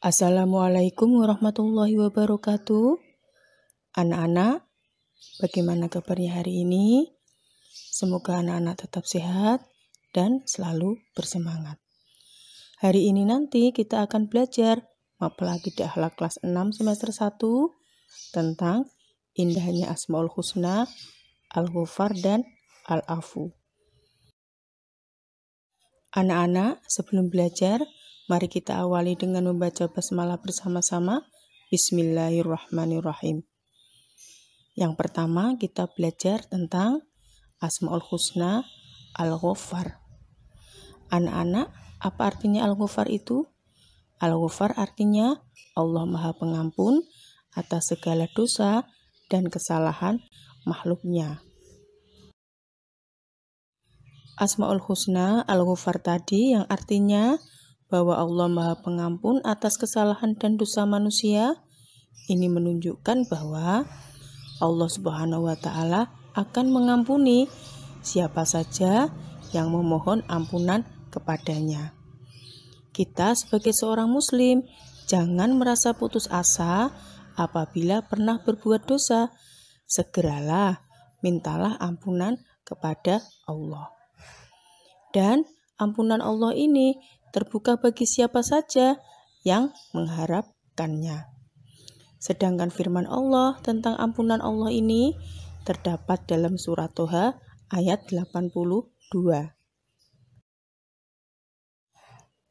Assalamualaikum warahmatullahi wabarakatuh. Anak-anak, bagaimana kabarnya hari ini? Semoga anak-anak tetap sehat dan selalu bersemangat. Hari ini nanti kita akan belajar mapel Aqidah Akhlak kelas 6 semester 1 tentang indahnya Asmaul Husna, Al-Ghafar dan Al-Afu. Anak-anak, sebelum belajar, mari kita awali dengan membaca basmalah bersama-sama. Bismillahirrahmanirrahim. Yang pertama kita belajar tentang Asmaul Husna Al-Ghafar. Anak-anak, apa artinya Al-Ghafar itu? Al-Ghafar artinya Allah Maha Pengampun atas segala dosa dan kesalahan makhluknya. Asmaul Husna Al-Ghafar tadi yang artinya bahwa Allah Maha Pengampun atas kesalahan dan dosa manusia, ini menunjukkan bahwa Allah Subhanahu wa Ta'ala akan mengampuni siapa saja yang memohon ampunan kepadanya. Kita sebagai seorang muslim jangan merasa putus asa apabila pernah berbuat dosa. Segeralah mintalah ampunan kepada Allah. Dan ampunan Allah ini terbuka bagi siapa saja yang mengharapkannya. Sedangkan firman Allah tentang ampunan Allah ini terdapat dalam surat Toha ayat 82.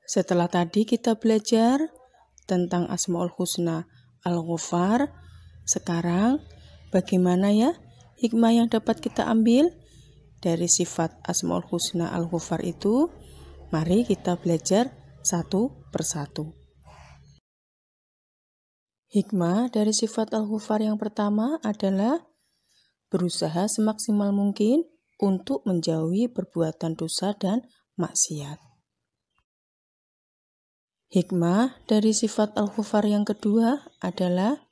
Setelah tadi kita belajar tentang Asmaul Husna Al-Ghafar, sekarang bagaimana ya hikmah yang dapat kita ambil dari sifat Asmaul Husna Al-Ghafar itu? Mari kita belajar satu persatu. Hikmah dari sifat Al-Ghafar yang pertama adalah berusaha semaksimal mungkin untuk menjauhi perbuatan dosa dan maksiat. Hikmah dari sifat Al-Ghafar yang kedua adalah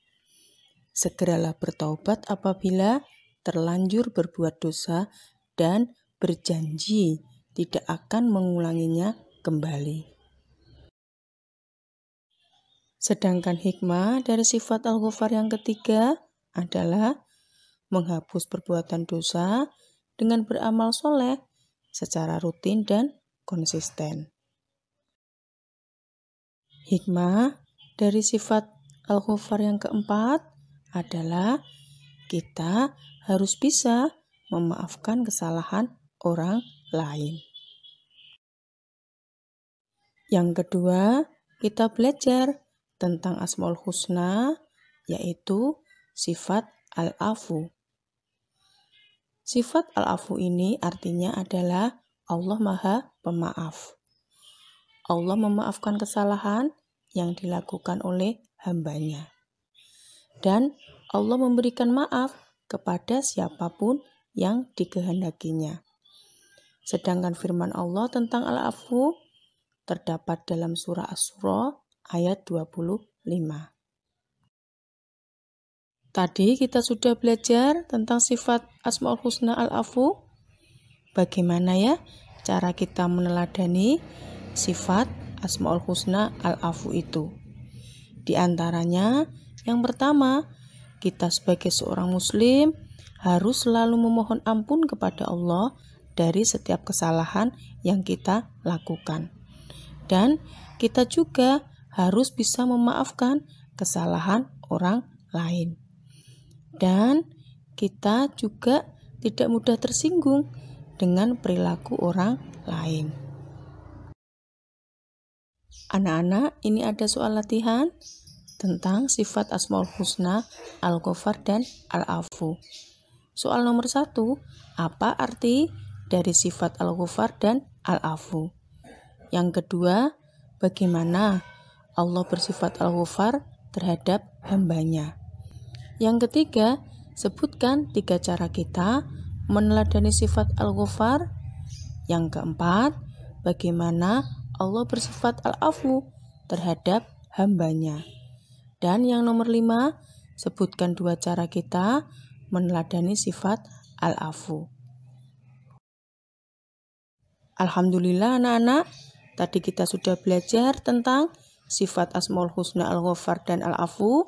segeralah bertaubat apabila terlanjur berbuat dosa dan berjanji tidak akan mengulanginya kembali. Sedangkan hikmah dari sifat Al-Ghafar yang ketiga adalah menghapus perbuatan dosa dengan beramal soleh secara rutin dan konsisten. Hikmah dari sifat Al-Ghafar yang keempat adalah kita harus bisa memaafkan kesalahan orang lain. Yang kedua, kita belajar tentang Asmaul Husna, yaitu sifat Al-Afu. Sifat Al-Afu ini artinya adalah Allah Maha Pemaaf. Allah memaafkan kesalahan yang dilakukan oleh hambanya. Dan Allah memberikan maaf kepada siapapun yang dikehendakinya. Sedangkan firman Allah tentang Al-Afu terdapat dalam surah Asy-Syura ayat 25. Tadi kita sudah belajar tentang sifat Asmaul Husna Al-Afu. Bagaimana ya cara kita meneladani sifat Asmaul Husna Al-Afu itu? Di antaranya, yang pertama, kita sebagai seorang muslim harus selalu memohon ampun kepada Allah dari setiap kesalahan yang kita lakukan. Dan kita juga harus bisa memaafkan kesalahan orang lain. Dan kita juga tidak mudah tersinggung dengan perilaku orang lain. Anak-anak, ini ada soal latihan tentang sifat Asmaul Husna, Al-Ghafar dan Al-Afu. Soal nomor 1, apa arti dari sifat Al-Ghafar dan Al-Afu? Yang kedua, bagaimana Allah bersifat Al-Ghafar terhadap hambanya? Yang ketiga, sebutkan 3 cara kita meneladani sifat Al-Ghafar. Yang keempat, bagaimana Allah bersifat Al-Afu terhadap hambanya? Dan yang nomor 5, sebutkan 2 cara kita meneladani sifat Al-Afu. Alhamdulillah anak-anak, tadi kita sudah belajar tentang sifat Asmaul Husna Al-Ghaffar dan Al-Afu.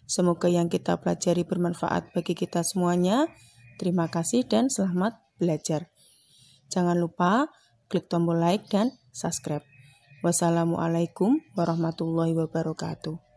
Semoga yang kita pelajari bermanfaat bagi kita semuanya. Terima kasih dan selamat belajar. Jangan lupa klik tombol like dan subscribe. Wassalamualaikum warahmatullahi wabarakatuh.